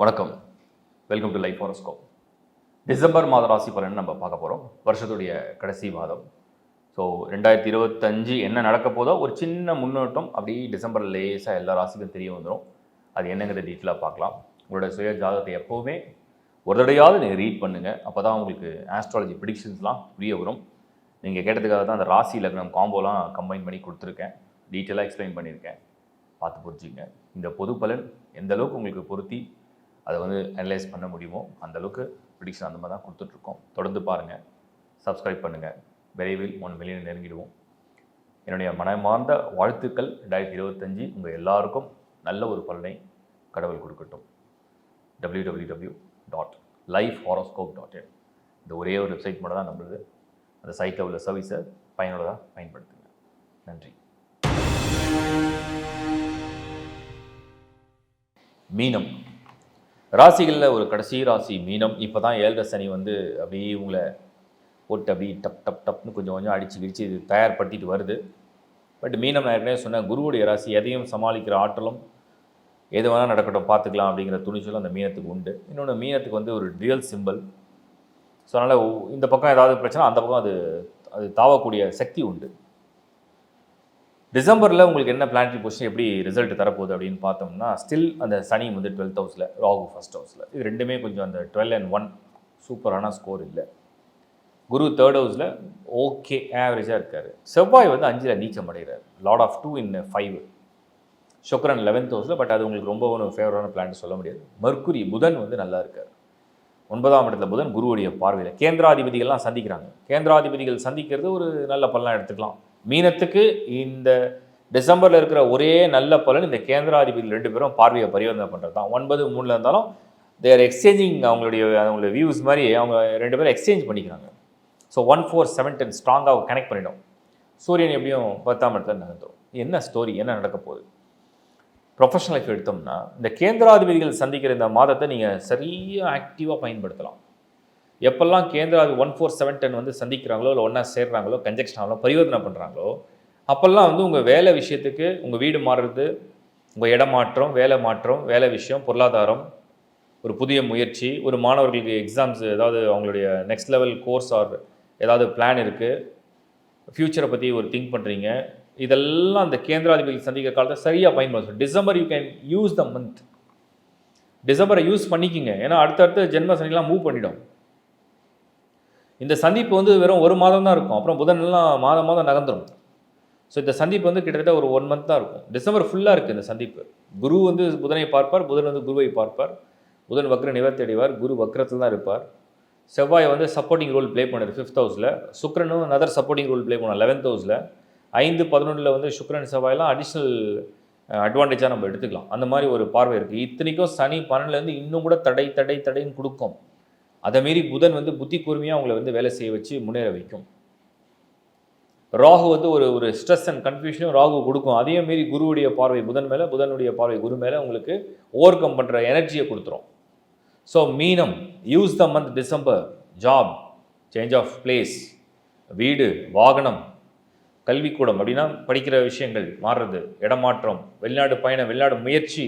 வணக்கம். Welcome to life horoscope. December மாத ராசி பலன் நம்ம பார்க்க போகிறோம். வருஷத்துடைய கடைசி மாதம். ஸோ 2025 என்ன நடக்க போதோ ஒரு சின்ன முன்னோட்டம் அப்படி டிசம்பர் லேசாக எல்லா ராசிக்கும் தெரிய வந்துடும். அது என்னங்கிற டீட்டெயிலாக பார்க்கலாம். உங்களோட சுய ஜாதகத்தை எப்போவுமே ஒரு தடையாவது நீங்கள் ரீட் பண்ணுங்கள். அப்போ தான் உங்களுக்கு ஆஸ்ட்ராலஜி ப்ரிடிக்ஷன்ஸ்லாம் புரிய வரும். நீங்கள் கேட்டதுக்காக தான் அந்த ராசி லக்னம் காம்போலாம் கம்பைன் பண்ணி கொடுத்துருக்கேன். டீட்டெயிலாக எக்ஸ்பிளைன் பண்ணியிருக்கேன். பார்த்து புரிஞ்சுங்க. இந்த பொது பலன் எந்த அளவுக்கு உங்களுக்கு பொருத்தி அதை அனலைஸ் பண்ண முடியுமோ அந்தளவுக்கு ப்ரிடிக்ஷன் அந்த மாதிரி தான் கொடுத்துட்ருக்கோம். தொடர்ந்து பாருங்கள், சப்ஸ்கிரைப் பண்ணுங்கள். விரைவில் 1 மில்லியன் நெருங்கிடுவோம். என்னுடைய மனமார்ந்த வாழ்த்துக்கள். 2025 உங்கள் எல்லாருக்கும் நல்ல ஒரு பலனை கடவுள் கொடுக்கட்டும். www.lifehoroscope.in இந்த ஒரே ஒரு வெப்சைட் மட்டும் தான் நம்மளுது. அந்த சைட்டில் உள்ள சர்வீஸை பயனுள்ளதாக பயன்படுத்துங்க. நன்றி. மீனம் ராசிகளில் ஒரு கடைசி ராசி மீனம். இப்போ தான் 7 சனி அப்படியே உங்களை போட்டு அப்படியே டப் டப் டப்னு கொஞ்சம் அடித்து கிடிச்சு இது தயார்படுத்திட்டு வருது. பட் மீனம் நான் ஏற்கனவே சொன்னேன், குருவுடைய ராசி. எதையும் சமாளிக்கிற ஆற்றலும் எது வேணால் நடக்கட்டும் பார்த்துக்கலாம் அப்படிங்கிற துணிச்சலும் அந்த மீனத்துக்கு உண்டு. இன்னொன்று மீனத்துக்கு ஒரு ரியல் சிம்பிள். ஸோ அதனால் இந்த பக்கம் ஏதாவது பிரச்சனை அந்த பக்கம் அது தாவக்கூடிய சக்தி உண்டு. டிசம்பரில் உங்களுக்கு என்ன பிளானட்டரி பொசிஷன் எப்படி ரிசல்ட் தரப்போகுது அப்படின்னு பார்த்தோம்னா, ஸ்டில் அந்த சனி 12th ஹவுஸில், ராகு ஃபர்ஸ்ட் ஹவுஸில். இது ரெண்டுமே கொஞ்சம் அந்த 12 and 1 சூப்பரான ஸ்கோர் இல்லை. குரு 3rd ஹவுஸில் ஓகே ஆவரேஜாக இருக்கார். செவ்வாய் 5ல் நீச்சம் அடைகிறார். Lord of 2 in 5. சுக்கிரன் 11th ஹவுஸில். பட் அது உங்களுக்கு ரொம்ப ஒரு ஃபேவரான பிளான் சொல்ல முடியாது. மர்க்குரி புதன் நல்லா இருக்கார். 9ஆம் இடத்துல புதன் குருவுடைய பார்வையில். கேந்திராதிபதிகள்லாம் சந்திக்கிறாங்க. கேந்திராதிபதிகள் சந்திக்கிறது ஒரு நல்ல பலனாக எடுத்துக்கலாம். மீனத்துக்கு இந்த டிசம்பரில் இருக்கிற ஒரே நல்ல பலன் இந்த கேந்திராதிபதி 2 பேரும் பார்வையை பரிவர்த்தனை பண்ணுறது தான். 9 3 இருந்தாலும் தேர் எக்ஸ்சேஞ்சிங் அவங்களுடைய வியூஸ் மாதிரி அவங்க 2 பேரும் எக்ஸ்சேஞ்ச் பண்ணிக்கிறாங்க. ஸோ 1 4 7 10 ஸ்ட்ராங்காக கனெக்ட் பண்ணிடும். சூரியன் எப்படியும் 10ஆம் இடத்துல நகர்ந்துடும். என்ன ஸ்டோரி, என்ன நடக்க போகுது? ப்ரொஃபஷனல் லைஃப் எடுத்தோம்னா இந்த கேந்திராதிபதிகள் சந்திக்கிற இந்த மாதத்தை நீங்கள் சரியாக ஆக்டிவாக பயன்படுத்தலாம். எப்பெல்லாம் கேந்திராதி 1 4 7 10 சந்திக்கிறாங்களோ, இல்லை ஒன்றா சேர்றாங்களோ, கன்ஜெக்ஷன் ஆகலாம், பரிவர்த்தனை பண்ணுறாங்களோ, அப்போல்லாம் உங்கள் வேலை விஷயத்துக்கு உங்கள் வீடு மாறுறது, உங்கள் இடம் மாற்றம், வேலை விஷயம், பொருளாதாரம், ஒரு புதிய முயற்சி, ஒரு மாணவர்களுக்கு எக்ஸாம்ஸ், ஏதாவது அவங்களுடைய நெக்ஸ்ட் லெவல் கோர்ஸ் ஆர் ஏதாவது பிளான் இருக்குது, ஃப்யூச்சரை பற்றி ஒரு திங்க் பண்ணுறீங்க, இதெல்லாம் அந்த கேந்திராதிபதி சந்திக்கிற காலத்தை சரியாக பயன்படுத்தும். December you can use the month. டிசம்பரை யூஸ் பண்ணிக்கிங்க. ஏன்னா அடுத்தடுத்து ஜென்ம சனிலாம் மூவ் பண்ணிடும். இந்த சந்திப்பு வெறும் 1 மாதம் தான் இருக்கும். அப்புறம் புதன்லாம் மாதம் நகர்ந்துடும். ஸோ இந்த சந்திப்பு கிட்டத்தட்ட ஒரு 1 மந்த் தான் இருக்கும். டிசம்பர் ஃபுல்லாக இருக்குது இந்த சந்திப்பு. குரு புதனை பார்ப்பார், புதன் குருவை பார்ப்பார். புதன் வக்ர நிவர்த்தி அடைவார், குரு வக்ரத்தில் தான் இருப்பார். செவ்வாய் சப்போர்ட்டிங் ரோல் ப்ளே பண்ணுது 5th ஹவுஸில். சுக்கிரனும் அதர் சப்போர்ட்டிங் ரோல் ப்ளே பண்ணுவோம் 11th ஹவுஸில். 5 11ல் சுக்கிரன் செவ்வாயெல்லாம் அடிஷ்னல் அட்வான்டேஜாக நம்ம எடுத்துக்கலாம். அந்த மாதிரி ஒரு பார்வை இருக்குது. இத்தனைக்கும் சனி 12லேருந்து இன்னும் கூட தடைன்னு கொடுக்கும். அதை மீறி புதன் புத்தி கூர்மையாக அவங்களை வேலை செய்ய வச்சு முன்னேற வைக்கும். ராகு ஒரு ஸ்ட்ரெஸ் அண்ட் கன்ஃபியூஷனும் ராகு கொடுக்கும். அதே மீறி குருவுடைய பார்வை புதன் மேலே, புதனுடைய பார்வை குரு மேலே உங்களுக்கு ஓவர் கம் பண்ணுற எனர்ஜியை கொடுத்துரும். ஸோ மீனம், use the month December. Job, change of place, வீடு, வாகனம், கல்விக்கூடம் அப்படின்னா படிக்கிற விஷயங்கள் மாறுறது, இடமாற்றம், வெளிநாடு பயணம், வெளிநாடு முயற்சி,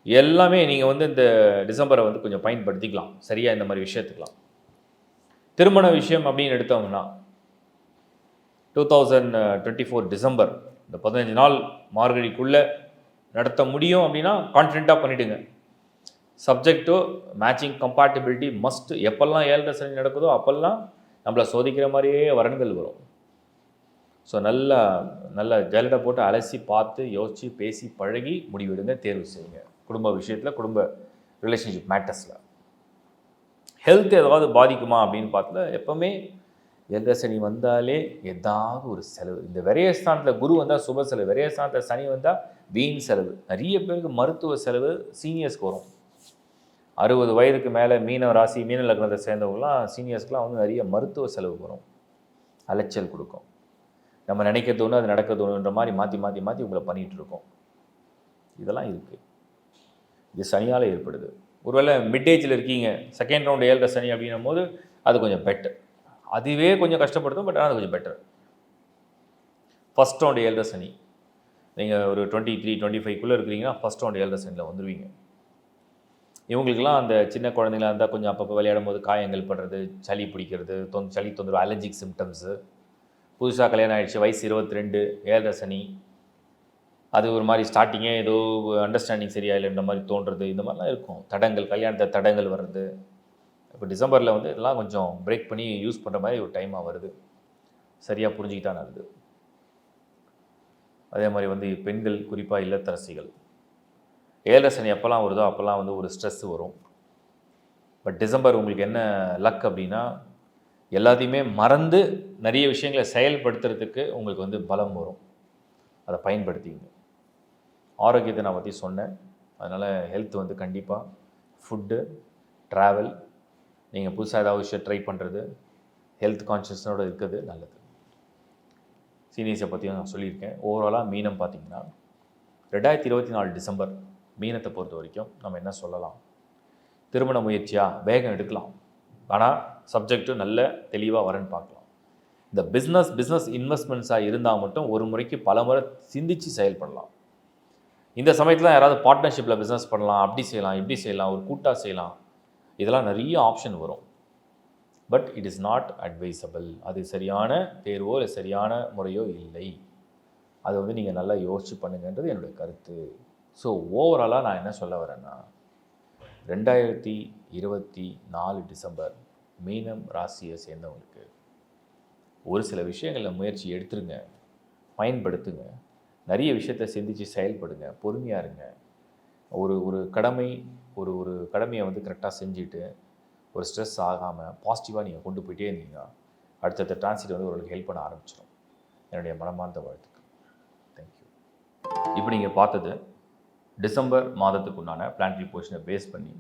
எல்லாமே நீங்கள் இந்த டிசம்பரை கொஞ்சம் பயன்படுத்திக்கலாம் சரியாக இந்த மாதிரி விஷயத்துக்கலாம். திருமண விஷயம் அப்படின்னு எடுத்தோம்னா 2024 டிசம்பர் இந்த 15 நாள் மார்கழிக்குள்ளே நடத்த முடியும் அப்படின்னா கான்ஃபிடென்ட்டாக பண்ணிவிடுங்க. Subject to matching compatibility must. எப்பெல்லாம் 7 சனி நடக்குதோ அப்போல்லாம் நம்மளை சோதிக்கிற மாதிரியே வரன்கள் வரும். ஸோ நல்ல ஜல்லடை போட்டு அலசி பார்த்து யோசித்து பேசி பழகி முடிவெடுங்க, தேர்வு செய்யுங்க. குடும்ப விஷயத்தில், குடும்ப ரிலேஷன்ஷிப் மேட்டர்ஸில். ஹெல்த் ஏதாவது பாதிக்குமா அப்படின்னு பார்த்தா எப்போவுமே 7 சனி வந்தாலே ஏதாவது ஒரு செலவு. இந்த விரயஸ்தானத்தில் குரு சுப செலவு, விரயஸ்தானத்தில் சனி வீண் செலவு. நிறைய பேருக்கு மருத்துவ செலவு சீனியர்ஸ்க்கு வரும். 60 வயதுக்கு மேலே மீன ராசி, மீன லக்னத்தை சேர்ந்தவங்களாம் சீனியர்ஸ்க்குலாம் நிறைய மருத்துவ செலவு வரும். அலைச்சல் கொடுக்கும். நம்ம நினைக்கிறது ஒன்று, அது நடக்கிறது ஒன்றுன்ற மாதிரி மாற்றி உங்களை பண்ணிகிட்டு இருக்கோம். இதெல்லாம் இருக்குது. இது சனியால் ஏற்படுது. ஒருவேளை மிட்-ஏஜில் இருக்கீங்க, செகண்ட் ரவுண்டு 7 சனி அப்படின்னும் போது அது கொஞ்சம் பெட்டர். அதுவே கொஞ்சம் கஷ்டப்படுத்தும், பட் ஆனால் அது கொஞ்சம் பெட்டர். ஃபஸ்ட் ரவுண்டு 7 சனி, நீங்கள் ஒரு 23, 25க்குள்ளே இருக்கிறீங்கன்னா ஃபஸ்ட் ரவுண்ட் 7 சனியில் வந்துடுவீங்க. இவங்களுக்கெல்லாம் அந்த சின்ன குழந்தைங்களா இருந்தால் கொஞ்சம் அப்பப்போ விளையாடும் போது காயங்கள் படுறது, சளி பிடிக்கிறது, சளி தொந்தரவு, அலர்ஜிக் சிம்டம்ஸு, புதுசாக கல்யாணம் ஆகிடுச்சு, வயசு 22, 7 சனி, அது ஒரு மாதிரி ஸ்டார்டிங்கே ஏதோ அண்டர்ஸ்டாண்டிங் சரியா இல்லைன்ற மாதிரி தோன்றுறது, இந்த மாதிரிலாம் இருக்கும். தடங்கள், கல்யாணத்தை தடங்கள் வர்றது. இப்போ டிசம்பரில் வந்து இதெல்லாம் கொஞ்சம் பிரேக் பண்ணி யூஸ் பண்ணுற மாதிரி ஒரு டைமாக வருது. சரியாக புரிஞ்சுக்கிட்டா நல்லது. அதே மாதிரி வந்து பெண்கள், குறிப்பாக இல்லத்தரசிகள், 7 சனி எப்போல்லாம் வருதோ அப்போல்லாம் வந்து ஒரு ஸ்ட்ரெஸ் வரும். பட் டிசம்பர் உங்களுக்கு என்ன லக் அப்படின்னா, எல்லாத்தையுமே மறந்து நிறைய விஷயங்களை செயல்படுத்துறதுக்கு உங்களுக்கு வந்து பலம் வரும். அதை பயன்படுத்திங்க. ஆரோக்கியத்தை நான் பற்றி சொன்னேன். அதனால் ஹெல்த் வந்து கண்டிப்பாக ஃபுட்டு, ட்ராவல், நீங்கள் புதுசாக ஏதாவது விஷயம் ட்ரை பண்ணுறது, ஹெல்த் கான்ஷியஸோடு இருக்கிறது நல்லது. சீனியர்ஸை பற்றியும் நான் சொல்லியிருக்கேன். ஓவராலாக மீனம் பார்த்திங்கன்னா 2024 டிசம்பர் மீனத்தை பொறுத்த வரைக்கும் நம்ம என்ன சொல்லலாம்? திருமண முயற்சியாக வேகம் எடுக்கலாம், ஆனால் சப்ஜெக்ட்டு நல்ல தெளிவாக வரன்னு பார்க்கலாம். இந்த பிஸ்னஸ் இன்வெஸ்ட்மெண்ட்ஸாக இருந்தால் மட்டும் ஒரு முறைக்கு பல முறை சிந்தித்து செயல்படலாம். இந்த சமயத்தில் யாராவது பார்ட்னர்ஷிப்பில் பிஸ்னஸ் பண்ணலாம், அப்படி செய்யலாம், இப்படி செய்யலாம், ஒரு கூட்டாக செய்யலாம், இதெல்லாம் நிறைய ஆப்ஷன் வரும். But it is not advisable. அது சரியான தேர்வோ இல்லை சரியான முறையோ இல்லை. அதை வந்து நீங்கள் நல்லா யோசிச்சு பண்ணுங்கன்றது என்னுடைய கருத்து. ஸோ ஓவராலாக நான் என்ன சொல்ல வரேன்னா, 2024 டிசம்பர் மீனம் ராசியை சேர்ந்தவங்களுக்கு ஒரு சில விஷயங்களில் முயற்சி எடுத்துருங்க, பயன்படுத்துங்க, நிறைய விஷயத்தை சிந்தித்து செயல்படுங்க, பொறுமையாக இருங்க. ஒரு கடமையை வந்து கரெக்டாக செஞ்சுட்டு ஒரு ஸ்ட்ரெஸ் ஆகாமல் பாசிட்டிவாக நீங்கள் கொண்டு போயிட்டே இருந்தீங்கன்னா அடுத்தடுத்த டிரான்சிட் வந்து உங்களுக்கு ஹெல்ப் பண்ண ஆரம்பிச்சிடும். என்னுடைய மனமார்ந்த வாழ்த்துக்கள். தேங்க்யூ. இப்போ நீங்கள் பார்த்தது டிசம்பர் மாதத்துக்கு உண்டான பிளானட்டரி பொசிஷனை பேஸ் பண்ணி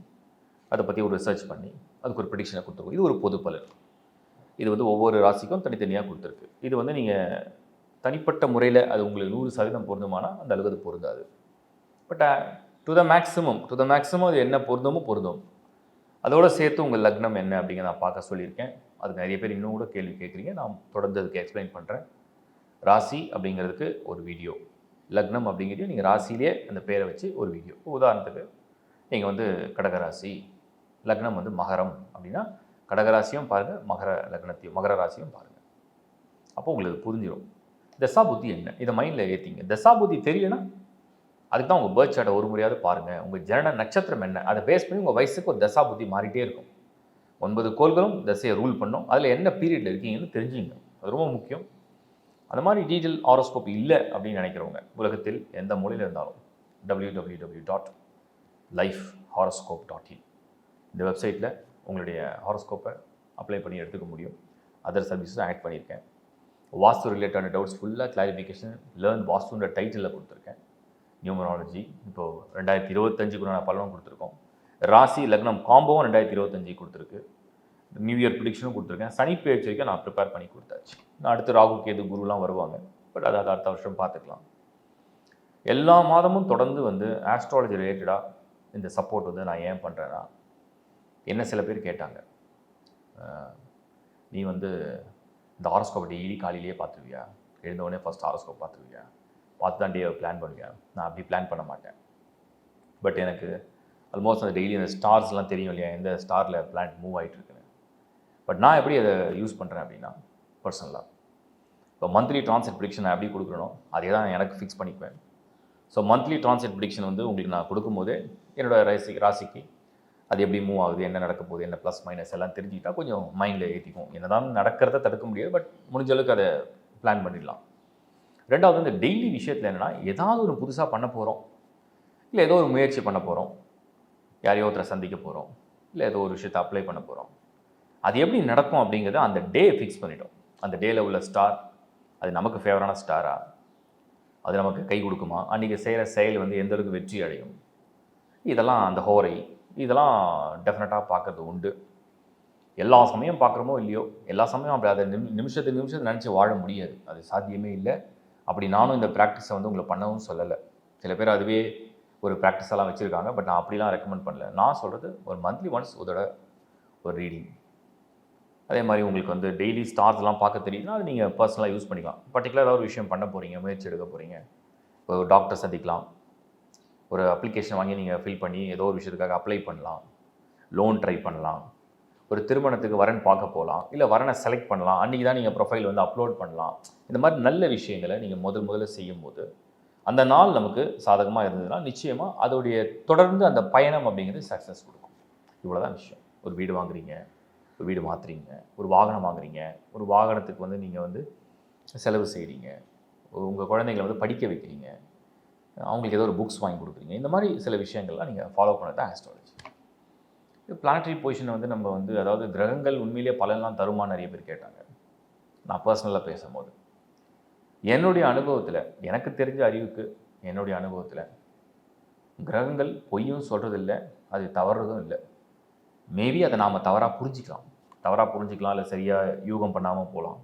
அதை பற்றி ஒரு ரிசர்ச் பண்ணி அதுக்கு ஒரு ப்ரெடிக்ஷனை கொடுத்துருக்கோம். இது ஒரு பொது பலன். இது வந்து ஒவ்வொரு ராசிக்கும் தனித்தனியாக கொடுத்துருக்கு. இது வந்து நீங்கள் தனிப்பட்ட முறையில் அது உங்களுக்கு 100% பொருந்துமானால் அந்த அளவுக்கு அது பொருந்தாது. பட் டு த மேக்ஸிமம் அது என்ன பொருந்தும். அதோடு சேர்த்து உங்கள் லக்னம் என்ன அப்படிங்கிற நான் பார்க்க சொல்லியிருக்கேன். அதுக்கு நிறைய பேர் இன்னும் கூட கேள்வி கேட்குறீங்க. நான் தொடர்ந்து அதுக்கு எக்ஸ்பிளைன் பண்ணுறேன். ராசி அப்படிங்கிறதுக்கு ஒரு வீடியோ, லக்னம் அப்படிங்கிறது நீங்கள் ராசியிலே அந்த பேரை வச்சு ஒரு வீடியோ. உதாரணத்துக்கு நீங்கள் வந்து கடகராசி, லக்னம் வந்து மகரம் அப்படின்னா கடகராசியும் பாருங்கள், மகர ராசியும் பாருங்கள். அப்போ உங்களுக்கு புரிஞ்சிடும் தசா புத்தி என்ன. இதை மைண்டில் ஏற்றிங்க. தசா புத்தி தெரியலன்னா அதுக்கு தான் உங்கள் பேர்த் சார்ட்டை ஒரு முறையாவது பாருங்கள். உங்கள் ஜனன நட்சத்திரம் என்ன, அதை பேஸ் பண்ணி உங்கள் வயசுக்கு ஒரு தசா புத்தி மாறிட்டே இருக்கும். 9 கோள்களும் தசையை ரூல் பண்ணும். அதில் என்ன பீரியடில் இருக்கீங்கன்னு தெரிஞ்சுங்க. அது ரொம்ப முக்கியம். அந்த மாதிரி டீட்டெயில் ஹாரோஸ்கோப் இல்லை அப்படின்னு நினைக்கிறவங்க உலகத்தில் எந்த மூலையில் இருந்தாலும் www.lifehoroscope.in இந்த வெப்சைட்டில் உங்களுடைய ஹாரோஸ்கோப்பை அப்ளை பண்ணி எடுத்துக்க முடியும். அதர் சர்வீஸும் ஆட் பண்ணியிருக்கேன். வாஸ்து ரிலேட்டடான டவுட்ஸ் ஃபுல்லாக கிளாரிஃபிகேஷன் லேர்ன் வாஸ்துன்ற டைட்டிலில் கொடுத்துருக்கேன். நியூமராலஜி இப்போது 2025க்கு நான் பலனும் கொடுத்துருக்கோம். ராசி லக்னம் காம்போவும் 2025 கொடுத்துருக்கு. நியூ இயர் ப்ரிடிக்ஷனும் கொடுத்துருக்கேன். சனி பெயர்ச்சி வரைக்கும் நான் ப்ரிப்பேர் பண்ணி கொடுத்தாச்சு. நான் அடுத்து ராகு கேது குருலாம் வருவாங்க. பட் அதை அடுத்த வருஷம் பார்த்துக்கலாம். எல்லா மாதமும் தொடர்ந்து வந்து ஆஸ்ட்ராலஜி ரிலேட்டடாக இந்த சப்போர்ட் வந்து நான் ஏன் பண்ணுறேன்னா, என்ன சில பேர் கேட்டாங்க, நீ வந்து இந்த ஹாரோஸ்கோப் டெய்லி காலையிலேயே பார்த்துருவியா, எழுந்தவுடனே ஃபஸ்ட் ஹாரோஸ்கோப் பார்த்துருவியா, பார்த்து தான் டே பிளான் பண்ணுவேன். நான் அப்படி பிளான் பண்ண மாட்டேன். பட் எனக்கு ஆல்மோஸ்ட் அந்த டெய்லி அந்த ஸ்டார்ஸ்லாம் தெரியும் இல்லையா, எந்த ஸ்டாரில் பிளானட் மூவ் ஆகிட்டுருக்குன்னு. பட் நான் எப்படி அதை யூஸ் பண்ணுறேன் அப்படின்னா, பர்சனலாக இப்போ மந்த்லி ட்ரான்சிட் ப்ரிடிக்ஷன் நான் எப்படி கொடுக்குறனோ அதே தான் எனக்கு ஃபிக்ஸ் பண்ணிக்குவேன். ஸோ மந்த்லி ட்ரான்சிட் ப்ரிடிக்ஷன் வந்து உங்களுக்கு நான் கொடுக்கும்போது என்னோடய ராசிக்கு அது எப்படி மூவ் ஆகுது, என்ன நடக்க போகுது, என்ன ப்ளஸ் மைனஸ் எல்லாம் தெரிஞ்சுக்கிட்டா கொஞ்சம் மைண்டில் ஏற்றிக்கும். என்ன தான் நடக்கிறத தடுக்க முடியாது, பட் முடிஞ்ச அளவுக்கு அதை பிளான் பண்ணிடலாம். ரெண்டாவது இந்த டெய்லி விஷயத்தில் என்னென்னா, ஏதாவது ஒரு புதுசாக பண்ண போகிறோம், இல்லை ஏதோ ஒரு முயற்சி பண்ண போகிறோம், யாரையோ ஒருத்தரை சந்திக்க போகிறோம், இல்லை ஏதோ ஒரு விஷயத்தை அப்ளை பண்ண போகிறோம். அது எப்படி நடக்கும் அப்படிங்கிறத அந்த டே ஃபிக்ஸ் பண்ணிட்டோம். அந்த டேயில் உள்ள ஸ்டார் அது நமக்கு ஃபேவரான ஸ்டாரா, அது நமக்கு கை கொடுக்குமா, அன்றைக்கி செய்கிற செயல் வந்து எந்த அளவுக்கு வெற்றி அடையும், இதெல்லாம் அந்த ஹோரை இதெல்லாம் டெஃபினட்டாக பார்க்கறது உண்டு. எல்லா சமயம் பார்க்குறோமோ இல்லையோ, எல்லா சமயம் அப்படி அதை நிமிஷத்தை நினச்சி வாழ முடியாது. அது சாத்தியமே இல்லை. அப்படி நானும் இந்த ப்ராக்டிஸை வந்து உங்களை பண்ணவும் சொல்லலை. சில பேர் அதுவே ஒரு ப்ராக்டிஸெல்லாம் வச்சுருக்காங்க. பட் நான் அப்படிலாம் ரெக்கமெண்ட் பண்ணல. நான் சொல்கிறது ஒரு மந்த்லி ஒன்ஸ் ஒரு ரீடிங். அதே மாதிரி உங்களுக்கு வந்து டெய்லி ஸ்டார்ஸ்லாம் பார்க்க தெரியுதுன்னா அது நீங்கள் பர்சனலாக யூஸ் பண்ணிக்கலாம். பர்டிகுலராக ஒரு விஷயம் பண்ண போகிறீங்க, முயற்சி எடுக்க போகிறீங்க, ஒரு டாக்டர் சந்திக்கலாம், ஒரு அப்ளிகேஷன் வாங்கி நீங்கள் ஃபில் பண்ணி ஏதோ ஒரு விஷயத்துக்காக அப்ளை பண்ணலாம், லோன் ட்ரை பண்ணலாம், ஒரு திருமணத்துக்கு வரன் பார்க்க போகலாம், இல்லை வரனை செலக்ட் பண்ணலாம், அன்றைக்கி தான் நீங்கள் ப்ரொஃபைல் வந்து அப்லோட் பண்ணலாம். இந்த மாதிரி நல்ல விஷயங்களை நீங்கள் முதல்ல செய்யும்போது அந்த நாள் நமக்கு சாதகமாக இருந்ததுன்னா நிச்சயமாக அதோடைய தொடர்ந்து அந்த பயணம் அப்படிங்கிறது சக்ஸஸ் கொடுக்கும். இவ்வளோ தான் விஷயம். ஒரு வீடு வாங்குறீங்க, ஒரு வீடு மாற்றுறீங்க, ஒரு வாகனம் வாங்குறீங்க, ஒரு வாகனத்துக்கு வந்து நீங்கள் வந்து செலவு செய்கிறீங்க, உங்கள் குழந்தைங்களை வந்து படிக்க வைக்கிறீங்க, அவங்களுக்கு ஏதோ ஒரு புக்ஸ் வாங்கி கொடுக்குறீங்க. இந்த மாதிரி சில விஷயங்கள்லாம் நீங்கள் ஃபாலோ பண்ணது தான் ஆஸ்ட்ராலஜி. பிளானட்டரி பொசிஷனை வந்து நம்ம வந்து அதாவது கிரகங்கள் உண்மையிலேயே பலன்லாம் தருமா நிறைய பேர் கேட்டாங்க. நான் பர்சனலாக பேசும்போது என்னுடைய அனுபவத்தில், எனக்கு தெரிஞ்ச அறிவுக்கு என்னுடைய அனுபவத்தில் கிரகங்கள் பொய்யும் சொல்கிறதில்லை, அது தவறுறதும் இல்லை. மேபி அதை நாம் தவறாக புரிஞ்சிக்கலாம், இல்லை சரியாக யூகம் பண்ணாமல் போகலாம்.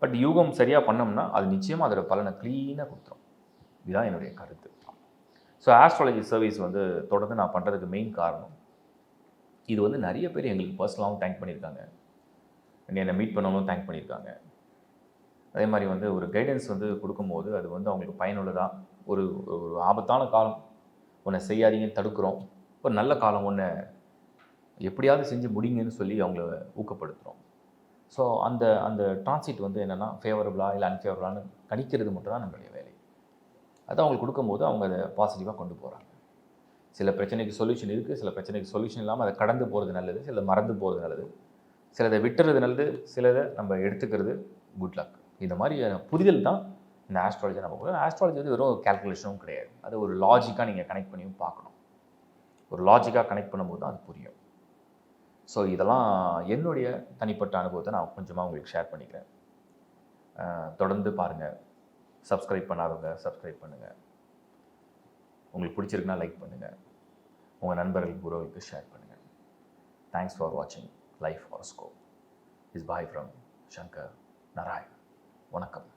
பட் யூகம் சரியாக பண்ணோம்னா அது நிச்சயமாக அதோட பலனை க்ளீனாக கொடுத்துரும். இதுதான் என்னுடைய கருத்து. ஸோ ஆஸ்ட்ராலஜி சர்வீஸ் வந்து தொடர்ந்து நான் பண்ணுறதுக்கு மெயின் காரணம் இது வந்து நிறைய பேர் எங்களுக்கு பர்சனலாகவும் தேங்க் பண்ணியிருக்காங்க, என்னை மீட் பண்ணவங்களும் தேங்க் பண்ணியிருக்காங்க. அதே மாதிரி வந்து ஒரு கைடன்ஸ் வந்து கொடுக்கும்போது அது வந்து அவங்களுக்கு பயனுள்ளதாக ஒரு ஆபத்தான காலம் ஒன்றை செய்யாதீங்கன்னு தடுக்கிறோம், ஒரு நல்ல காலம் ஒன்றை எப்படியாவது செஞ்சு முடிங்கன்னு சொல்லி அவங்கள ஊக்கப்படுத்துகிறோம். ஸோ அந்த அந்த டிரான்சிட் வந்து என்னென்னா ஃபேவரபுளாக இல்லை அன்ஃபேவரபுளான்னு கணிக்கிறது மட்டும் தான் நம்மளுடைய வேலை. அதை அவங்களுக்கு கொடுக்கும்போது அவங்க அதை பாசிட்டிவாக கொண்டு போகிறாங்க. சில பிரச்சனைக்கு சொல்யூஷன் இருக்குது, சில பிரச்சனைக்கு சொல்யூஷன் இல்லாமல் அதை கடந்து போகிறது நல்லது, சிலதை மறந்து போகிறது நல்லது, சிலதை விட்டுறது நல்லது, சிலதை நம்ம எடுத்துக்கிறது குட் லக். இந்த மாதிரி புரிதல் தான் இந்த ஆஸ்ட்ராலஜி நம்ம போகிறோம். ஆஸ்ட்ராலஜி வந்து வெறும் கேல்குலேஷனும் கிடையாது, அது ஒரு லாஜிக்காக நீங்கள் கனெக்ட் பண்ணியும் பார்க்கணும். ஒரு லாஜிக்காக கனெக்ட் பண்ணும்போது தான் அது புரியும். ஸோ இதெல்லாம் என்னுடைய தனிப்பட்ட அனுபவத்தை நான் கொஞ்சமாக உங்களுக்கு ஷேர் பண்ணிக்கிறேன். தொடர்ந்து பாருங்கள். சப்ஸ்கிரைப் பண்ணாதவங்க சப்ஸ்கிரைப் பண்ணுங்கள். உங்களுக்கு பிடிச்சிருக்குன்னா லைக் பண்ணுங்கள். உங்கள் நண்பர்களுக்கு உறவுகளுக்கு ஷேர் பண்ணுங்கள். தேங்க்ஸ் ஃபார் வாட்சிங் life horoscope. Is bye from Shankar Narayan. வணக்கம்.